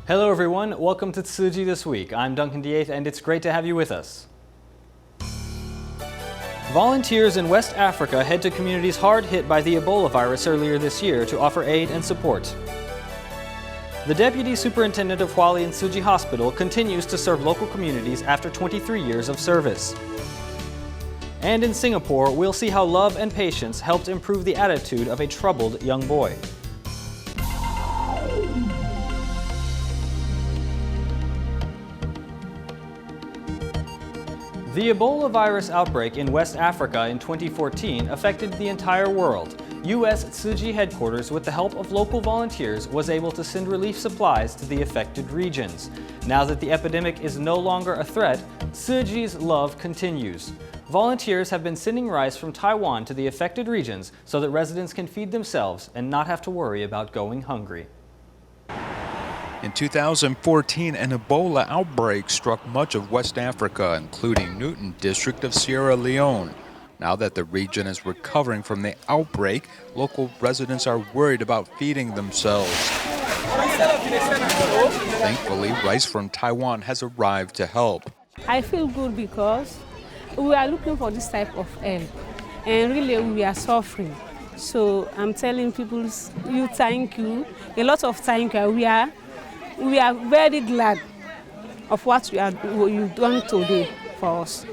Hello everyone, welcome to Tzu Chi This Week. I'm Duncan D8 and it's great to have you with us. Volunteers in West Africa head to communities hard hit by the Ebola virus earlier this year to offer aid and support. The Deputy Superintendent of Hualien Tzu Chi Hospital continues to serve local communities after 23 years of service. And in Singapore, we'll see how love and patience helped improve the attitude of a troubled young boy. The Ebola virus outbreak in West Africa in 2014 affected the entire world. U.S. Tzu Chi headquarters, with the help of local volunteers, was able to send relief supplies to the affected regions. Now that the epidemic is no longer a threat, Tzu Chi's love continues. Volunteers have been sending rice from Taiwan to the affected regions so that residents can feed themselves and not have to worry about going hungry. In 2014, an Ebola outbreak struck much of West Africa, including Newton District of Sierra Leone. Now that the region is recovering from the outbreak, local residents are worried about feeding themselves. Thankfully, rice from Taiwan has arrived to help. I feel good because we are looking for this type of help, and really we are suffering. So I'm telling people, thank you, a lot of thank you. We are very glad of what you've done today for us.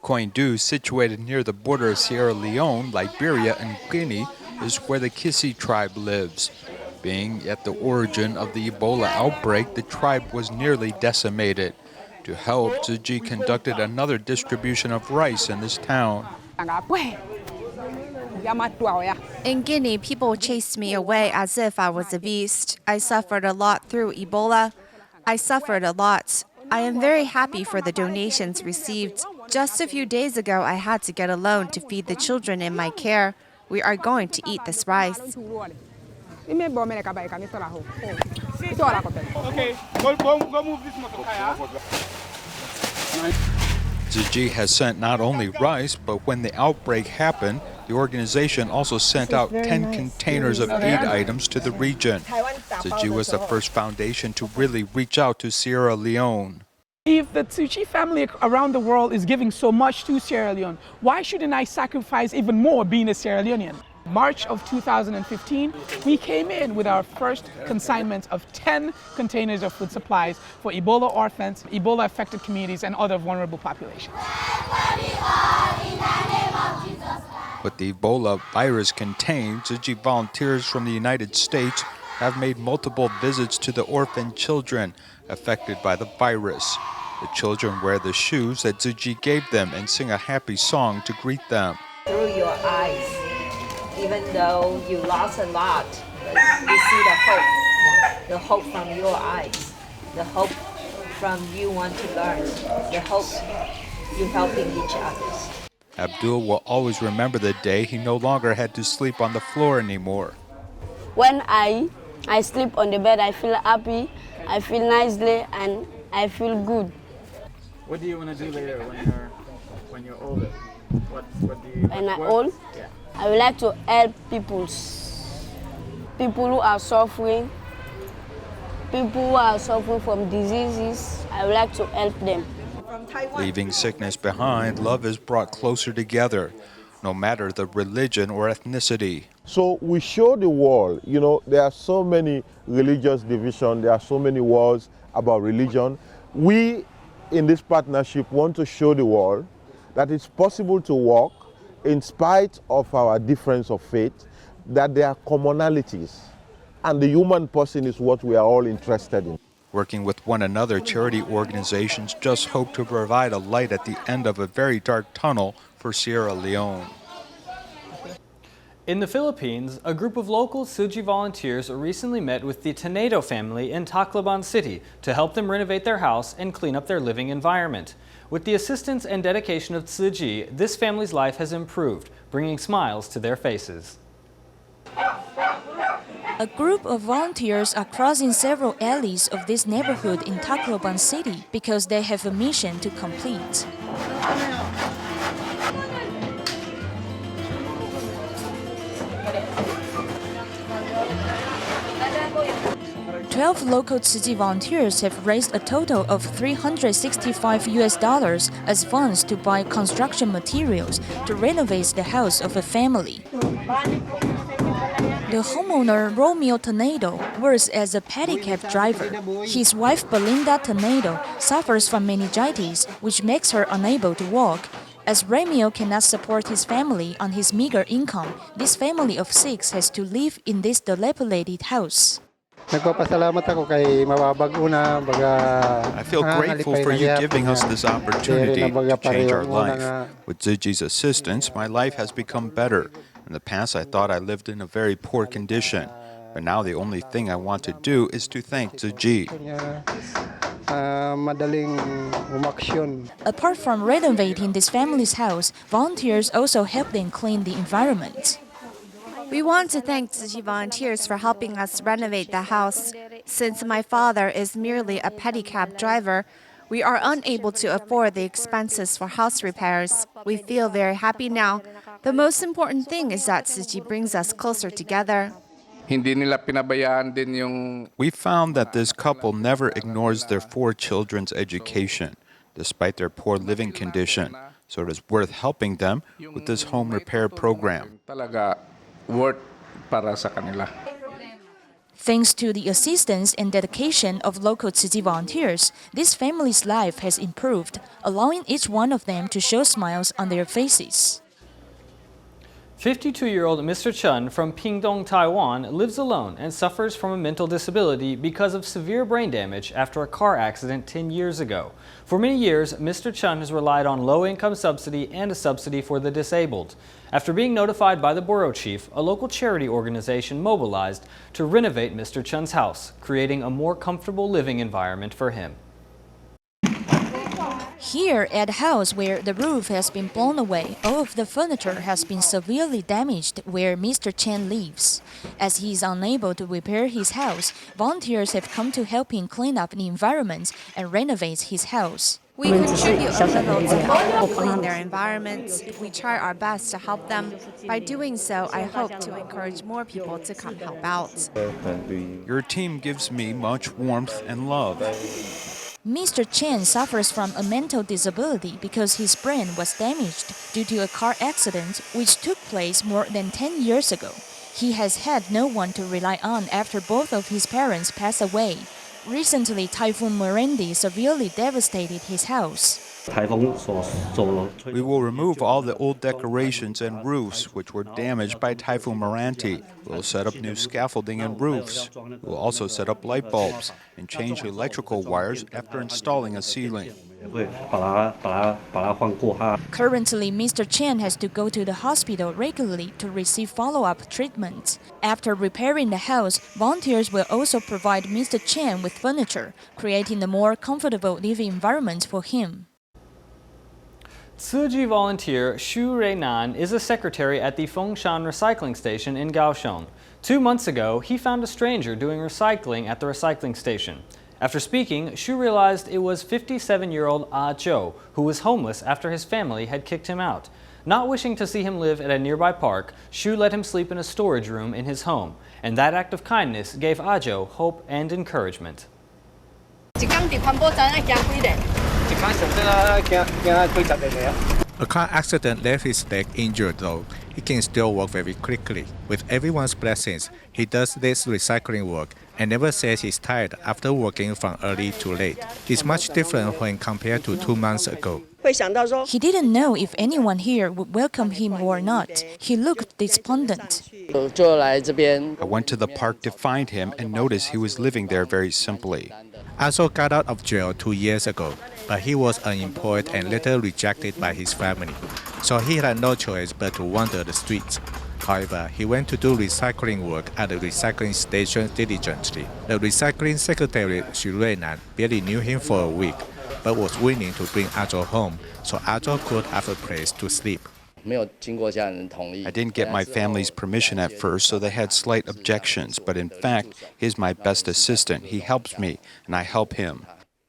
Koindu, situated near the border of Sierra Leone, Liberia, and Guinea, is where the Kissi tribe lives. Being at the origin of the Ebola outbreak, the tribe was nearly decimated. To help, Tzu Chi conducted another distribution of rice in this town. In Guinea, people chased me away as if I was a beast. I suffered a lot through Ebola. I suffered a lot. I am very happy for the donations received. Just a few days ago, I had to get a loan to feed the children in my care. We are going to eat this rice. Tzu Chi has sent not only rice, but when the outbreak happened, the organization also sent out 10 containers of aid items to the region. Tzu Chi was the first foundation to really reach out to Sierra Leone. If the Tzu Chi family around the world is giving so much to Sierra Leone, why shouldn't I sacrifice even more being a Sierra Leonean? March of 2015, we came in with our first consignment of 10 containers of food supplies for Ebola orphans, Ebola-affected communities, and other vulnerable populations. With the Ebola virus contained, Tzu Chi volunteers from the United States have made multiple visits to the orphan children affected by the virus. The children wear the shoes that Tzu Chi gave them and sing a happy song to greet them. Through your eyes, even though you lost a lot, you see the hope from your eyes, the hope from you want to learn, the hope you helping each other. Abdul will always remember the day he no longer had to sleep on the floor anymore. When I sleep on the bed, I feel happy, I feel nicely, and I feel good. What do you want to do later when you're older? What do you When I'm old, yeah. I would like to help people who are suffering, people who are suffering from diseases. I would like to help them. Leaving sickness behind, love is brought closer together, no matter the religion or ethnicity. So we show the world, there are so many religious divisions, there are so many wars about religion. We, in this partnership, want to show the world that it's possible to walk in spite of our difference of faith, that there are commonalities, and the human person is what we are all interested in. Working with one another, charity organizations just hope to provide a light at the end of a very dark tunnel for Sierra Leone. In the Philippines, a group of local Tzu Chi volunteers recently met with the Tenedo family in Tacloban City to help them renovate their house and clean up their living environment. With the assistance and dedication of Tzu Chi, this family's life has improved, bringing smiles to their faces. A group of volunteers are crossing several alleys of this neighborhood in Tacloban City because they have a mission to complete. 12 local Tzu Chi volunteers have raised a total of $365 as funds to buy construction materials to renovate the house of a family. The homeowner, Romeo Tornado, works as a pedicab driver. His wife, Belinda Tornado, suffers from meningitis, which makes her unable to walk. As Romeo cannot support his family on his meager income, this family of 6 has to live in this dilapidated house. I feel grateful for you giving us this opportunity to change our life. With Tzu Chi's assistance, my life has become better. In the past, I thought I lived in a very poor condition, but now the only thing I want to do is to thank Tzu Chi. Apart from renovating this family's house, volunteers also help them clean the environment. We want to thank Tzu Chi volunteers for helping us renovate the house. Since my father is merely a pedicab driver, we are unable to afford the expenses for house repairs. We feel very happy now. The most important thing is that Tzu Chi brings us closer together. We found that this couple never ignores their 4 children's education, despite their poor living condition, so it is worth helping them with this home repair program. Thanks to the assistance and dedication of local Tzu Chi volunteers, this family's life has improved, allowing each one of them to show smiles on their faces. 52-year-old Mr. Chen from Pingdong, Taiwan, lives alone and suffers from a mental disability because of severe brain damage after a car accident 10 years ago. For many years, Mr. Chen has relied on low-income subsidy and a subsidy for the disabled. After being notified by the bureau chief, a local charity organization mobilized to renovate Mr. Chen's house, creating a more comfortable living environment for him. Here at the house where the roof has been blown away, all of the furniture has been severely damaged where Mr. Chen lives. As he is unable to repair his house, volunteers have come to help him clean up the environment and renovate his house. We contribute a little to help them clean their environments. We try our best to help them. By doing so, I hope to encourage more people to come help out. Your team gives me much warmth and love. Mr. Chen suffers from a mental disability because his brain was damaged due to a car accident which took place more than 10 years ago. He has had no one to rely on after both of his parents passed away. Recently, Typhoon Mirandi severely devastated his house. We will remove all the old decorations and roofs which were damaged by Typhoon Mirandi. We will set up new scaffolding and roofs. We will also set up light bulbs and change electrical wires after installing a ceiling. Currently, Mr. Chen has to go to the hospital regularly to receive follow-up treatment. After repairing the house, volunteers will also provide Mr. Chen with furniture, creating a more comfortable living environment for him. Tzu Chi volunteer Xu Reinan is a secretary at the Fengshan recycling station in Kaohsiung. 2 months ago, he found a stranger doing recycling at the recycling station. After speaking, Xu realized it was 57-year-old Ah Zhou, who was homeless after his family had kicked him out. Not wishing to see him live at a nearby park, Xu let him sleep in a storage room in his home, and that act of kindness gave Ah Zhou hope and encouragement. A car accident left his leg injured though. He can still walk very quickly. With everyone's blessings, he does this recycling work and never says he's tired after working from early to late. It's much different when compared to 2 months ago. He didn't know if anyone here would welcome him or not. He looked despondent. I went to the park to find him and noticed he was living there very simply. Also got out of jail 2 years ago, but he was unemployed and later rejected by his family. So he had no choice but to wander the streets. However, he went to do recycling work at the recycling station diligently. The recycling secretary, Xu Reinan, barely knew him for a week, but was willing to bring Ah Zhou home so Ah Zhou could have a place to sleep. I didn't get my family's permission at first, so they had slight objections, but in fact, he's my best assistant. He helps me, and I help him.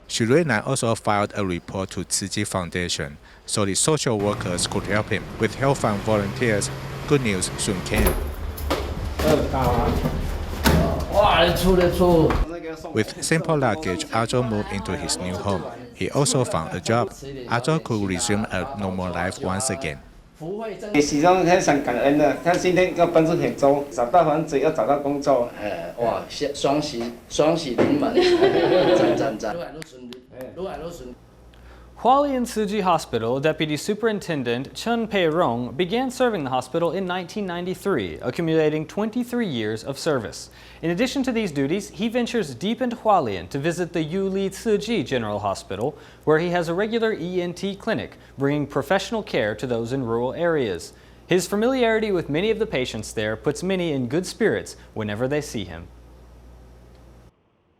Xu Reinan also filed a report to Tzu Chi Foundation, so the social workers could help him. With help from volunteers, good news soon came. With simple luggage, Ajo moved into his new home. He also found a job. Ajo could resume a normal life once again. 始終係神感恩的，他今天要幫助很多，找到房子，要找到工作，哇，雙喜臨門，讚，路都順。 Hualien Tzu Chi Hospital Deputy Superintendent陳培榮 began serving the hospital in 1993, accumulating 23 years of service. In addition to these duties, he ventures deep into Hualien to visit the Yuli Tzu Chi General Hospital, where he has a regular ENT clinic, bringing professional care to those in rural areas. His familiarity with many of the patients there puts many in good spirits whenever they see him.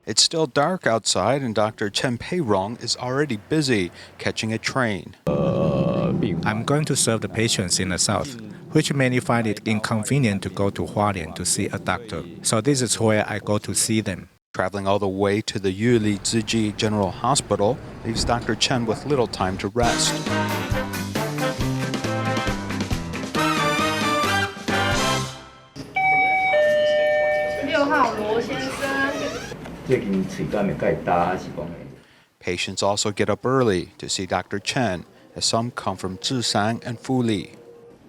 It's still dark outside, and Dr.陳培榮is already busy catching a train. I'm going to serve the patients in the south, which many find it inconvenient to go to Hualien to see a doctor. So this is where I go to see them. Traveling all the way to the Yuli Tzu Chi General Hospital leaves Dr. Chen with little time to rest. Patients also get up early to see Dr. Chen, as some come from Zhisang and Fuli.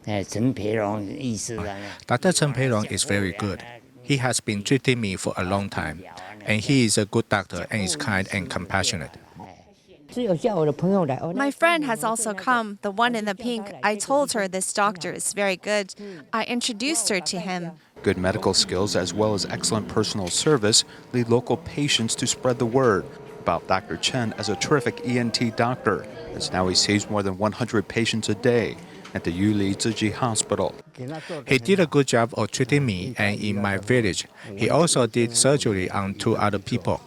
Dr.陳培榮 is very good. He has been treating me for a long time, and he is a good doctor and is kind and compassionate. My friend has also come, the one in the pink. I told her this doctor is very good. I introduced her to him. Good medical skills as well as excellent personal service lead local patients to spread the word about Dr. Chen as a terrific ENT doctor, as now he sees more than 100 patients a day at the Yuli Tzu Chi Hospital. He did a good job of treating me, and in my village, he also did surgery on 2 other people.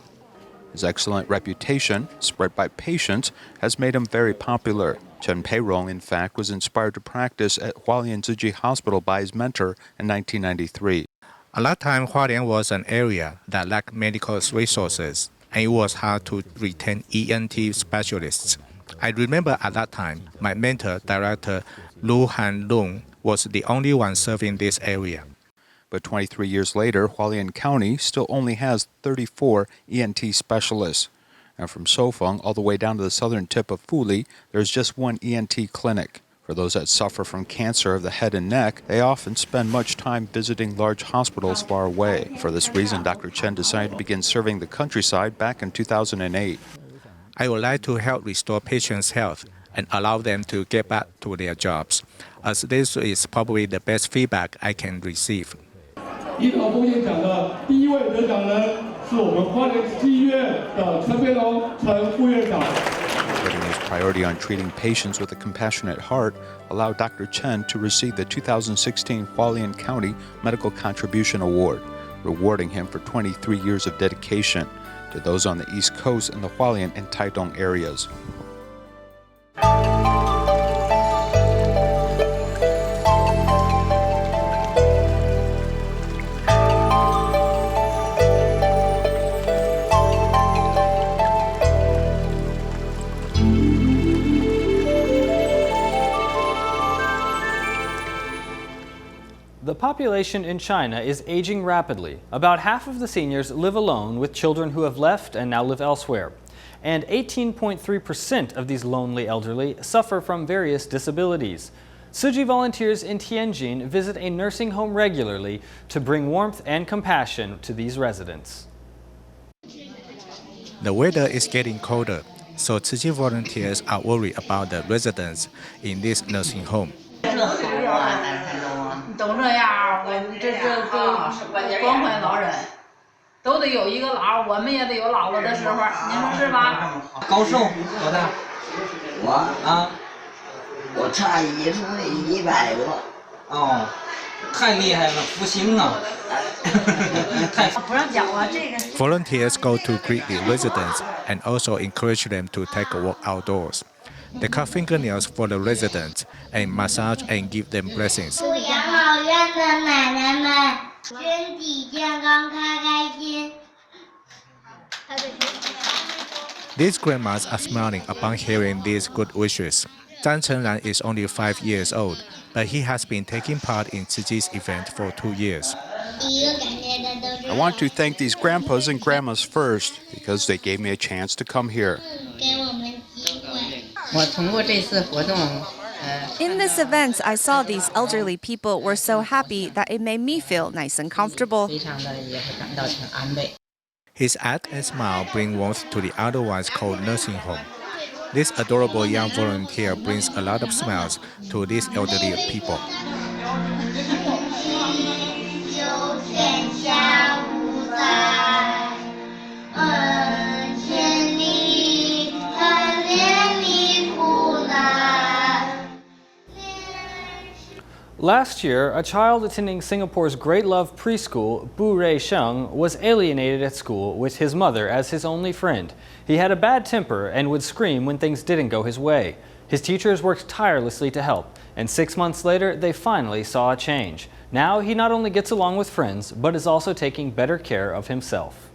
His excellent reputation, spread by patients, has made him very popular.陳培榮, in fact, was inspired to practice at Hualien Tzu Chi Hospital by his mentor in 1993. At that time, Hualien was an area that lacked medical resources, and it was hard to retain ENT specialists. I remember at that time, my mentor, Director Lu Han Lung, was the only one serving this area. But 23 years later, Hualien County still only has 34 ENT specialists. And from Sofeng all the way down to the southern tip of Fuli, there's just one ENT clinic. For those that suffer from cancer of the head and neck, they often spend much time visiting large hospitals far away. For this reason, Dr. Chen decided to begin serving the countryside back in 2008. I would like to help restore patients' health and allow them to get back to their jobs, as this is probably the best feedback I can receive. 一桃贡献奖的第1位得奖人是我们花莲慈济医院的陈培荣陈副院长。 Putting his priority on treating patients with a compassionate heart allowed Dr. Chen to receive the 2016 Hualien County Medical Contribution Award, rewarding him for 23 years of dedication to those on the East Coast and the Hualien and Taidong areas. The population in China is aging rapidly. About half of the seniors live alone with children who have left and now live elsewhere. And 18.3% of these lonely elderly suffer from various disabilities. Tzu Chi volunteers in Tianjin visit a nursing home regularly to bring warmth and compassion to these residents. The weather is getting colder, so Tzu Chi volunteers are worried about the residents in this nursing home. 都这样，我们这关怀老人，都得有一个老，我们也得有老了的时候，你说是吧？高寿多大？我差100多。哦，太厉害了，福星啊！不让讲啊，这个。 Volunteers go to greet the residents and also encourage them to take a walk outdoors. They cut fingernails for the residents and massage and give them blessings. These grandmas are smiling upon hearing these good wishes. Zhang Chenran is only 5 years old, but he has been taking part in Tzu Chi's event for 2 years. 第一个感觉的都是 I want to thank these grandpas and grandmas first because they gave me a chance to come here. In this event, I saw these elderly people were so happy that it made me feel nice and comfortable. His art and smile bring warmth to the otherwise cold nursing home. This adorable young volunteer brings a lot of smiles to these elderly people. Last year, a child attending Singapore's Great Love preschool, Bu Rei Sheng, was alienated at school with his mother as his only friend. He had a bad temper and would scream when things didn't go his way. His teachers worked tirelessly to help, and 6 months later, they finally saw a change. Now, he not only gets along with friends, but is also taking better care of himself.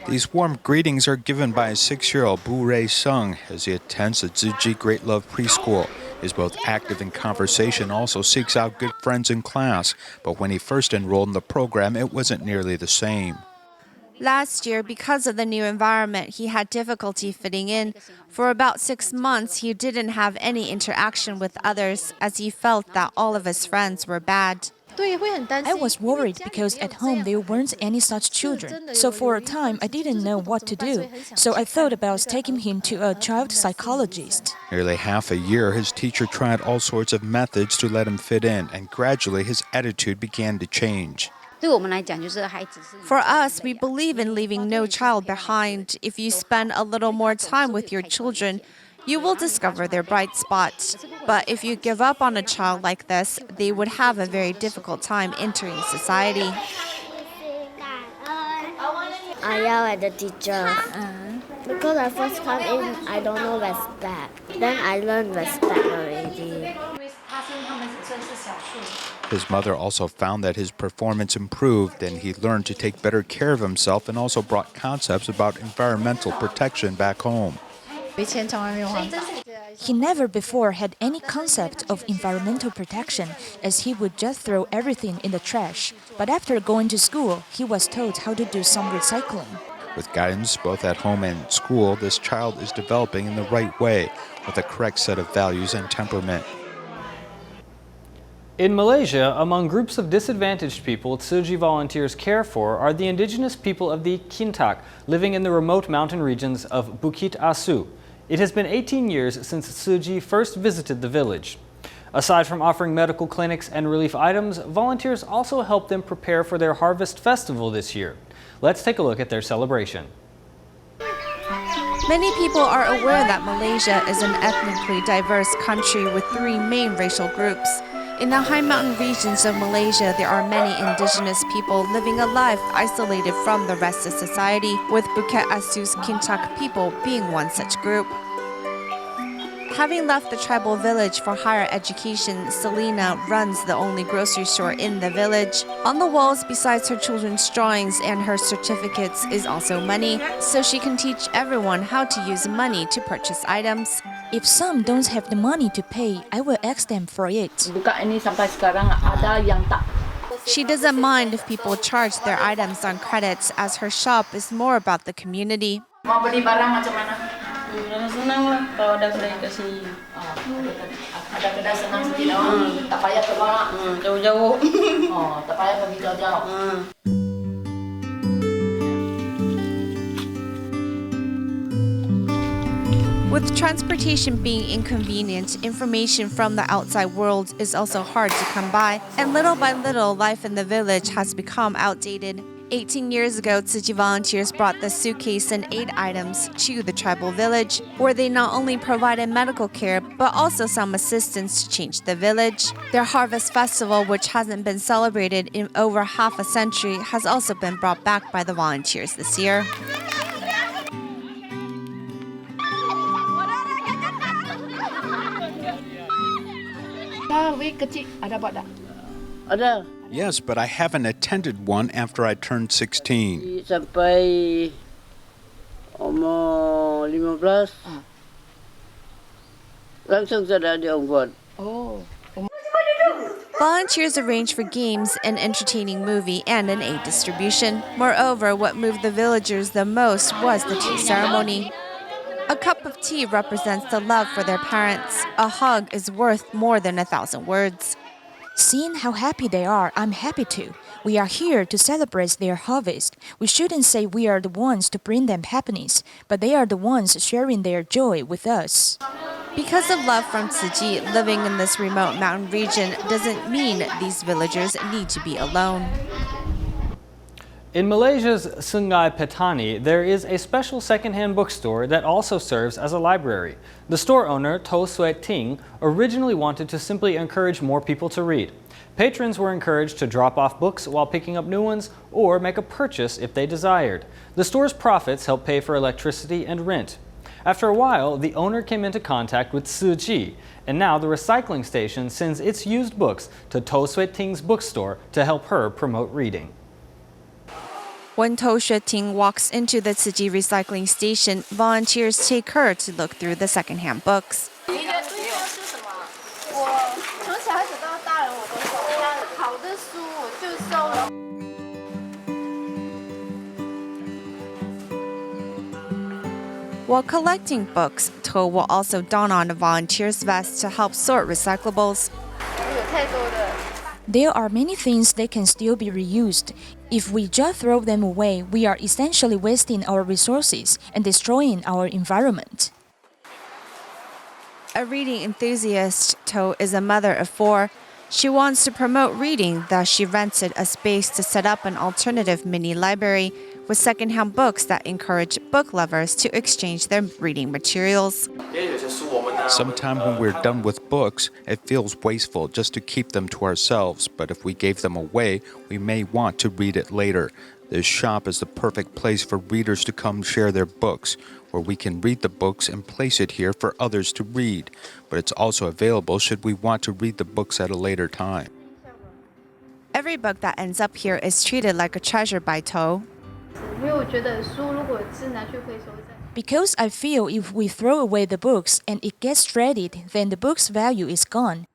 These warm greetings are given by a 6-year-old Bu Rei Sheng as he attends the Tzu Chi Great Love preschool. He is both active in conversation, also seeks out good friends in class. But when he first enrolled in the program, it wasn't nearly the same. Last year, because of the new environment, he had difficulty fitting in. For about 6 months, he didn't have any interaction with others as he felt that all of his friends were bad. I was worried because at home there weren't any such children. So for a time, I didn't know what to do. So I thought about taking him to a child psychologist. Nearly half a year, his teacher tried all sorts of methods to let him fit in, and gradually his attitude began to change. For us, we believe in leaving no child behind. If you spend a little more time with your children, you will discover their bright spots. But if you give up on a child like this, they would have a very difficult time entering society. I yell at the teacher. Because I first come in, I don't know respect. Then I learn respect already. His mother also found that his performance improved, and he learned to take better care of himself and also brought concepts about environmental protection back home. He never before had any concept of environmental protection, as he would just throw everything in the trash. But after going to school, he was taught how to do some recycling. With guidance both at home and school, this child is developing in the right way, with a correct set of values and temperament. In Malaysia, among groups of disadvantaged people Tzu Chi volunteers care for are the indigenous people of the Kintak, living in the remote mountain regions of Bukit Asu. It has been 18 years since Tzu Chi first visited the village. Aside from offering medical clinics and relief items, volunteers also help them prepare for their harvest festival this year. Let's take a look at their celebration. Many people are aware that Malaysia is an ethnically diverse country with 3 main racial groups. In the high mountain regions of Malaysia, there are many indigenous people living a life isolated from the rest of society, with Bukit Asu's Kintak people being one such group. Having left the tribal village for higher education, Selena runs the only grocery store in the village. On the walls, besides her children's drawings and her certificates, is also money, so she can teach everyone how to use money to purchase items. If some don't have the money to pay, I will ask them for it. She doesn't mind if people charge their items on credits, as her shop is more about the community. Mau beli barang macam mana? Senang lah kalau ada kedai kasih. Ada kedai senang sedikit. Tak payah keluar. Jauh-jauh. Oh, tak payah pergi jauh-jauh. With transportation being inconvenient, information from the outside world is also hard to come by, and little by little, life in the village has become outdated. 18 years ago, Tzu Chi volunteers brought the suitcase and aid items to the tribal village, where they not only provided medical care, but also some assistance to change the village. Their harvest festival, which hasn't been celebrated in over half a century, has also been brought back by the volunteers this year. Yes, but I haven't attended one after I turned 16. Sampai umur 15. Langsung sudah dibuat. The Volunteers arranged for games, an entertaining movie, and an aid distribution. Moreover, what moved the villagers the most was the tea ceremony. A cup of tea represents the love for their parents. A hug is worth more than 1,000 words. Seeing how happy they are, I'm happy too. We are here to celebrate their harvest. We shouldn't say we are the ones to bring them happiness, but they are the ones sharing their joy with us. Because of love from Tzu Chi, living in this remote mountain region doesn't mean these villagers need to be alone. In Malaysia's Sungai Petani, there is a special secondhand bookstore that also serves as a library. The store owner, To Suet Ting, originally wanted to simply encourage more people to read. Patrons were encouraged to drop off books while picking up new ones or make a purchase if they desired. The store's profits helped pay for electricity and rent. After a while, the owner came into contact with Tzu Chi, and now the recycling station sends its used books to To Suet Ting's bookstore to help her promote reading. When To Suet Ting walks into the Tzu Chi recycling station, volunteers take her to look through the secondhand books. While collecting books, To will also don on a volunteer's vest to help sort recyclables. There are many things that can still be reused. If we just throw them away, we are essentially wasting our resources and destroying our environment. A reading enthusiast, To is a mother of 4. She wants to promote reading, thus she rented a space to set up an alternative mini library with secondhand books that encourage book lovers to exchange their reading materials. Sometimes when we're done with books, it feels wasteful just to keep them to ourselves, but if we gave them away, we may want to read it later. This shop is the perfect place for readers to come share their books, where we can read the books and place it here for others to read. But it's also available should we want to read the books at a later time. Every book that ends up here is treated like a treasure by To. Because I feel if we throw away the books and it gets shredded, then the book's value is gone.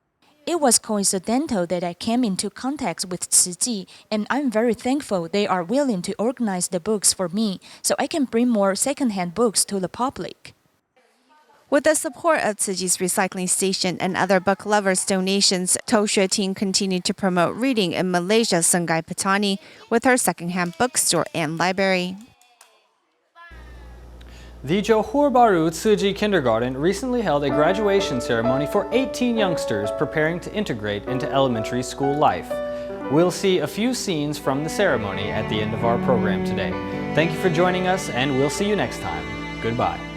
It was coincidental that I came into contact with Tzu Chi, and I'm very thankful they are willing to organize the books for me so I can bring more secondhand books to the public. With the support of Tzu Chi's recycling station and other book lovers' donations, To Suet Ting continued to promote reading in Malaysia's Sungai Petani with her secondhand bookstore and library. The Johor Bahru Tzu Chi Kindergarten recently held a graduation ceremony for 18 youngsters preparing to integrate into elementary school life. We'll see a few scenes from the ceremony at the end of our program today. Thank you for joining us, and we'll see you next time. Goodbye.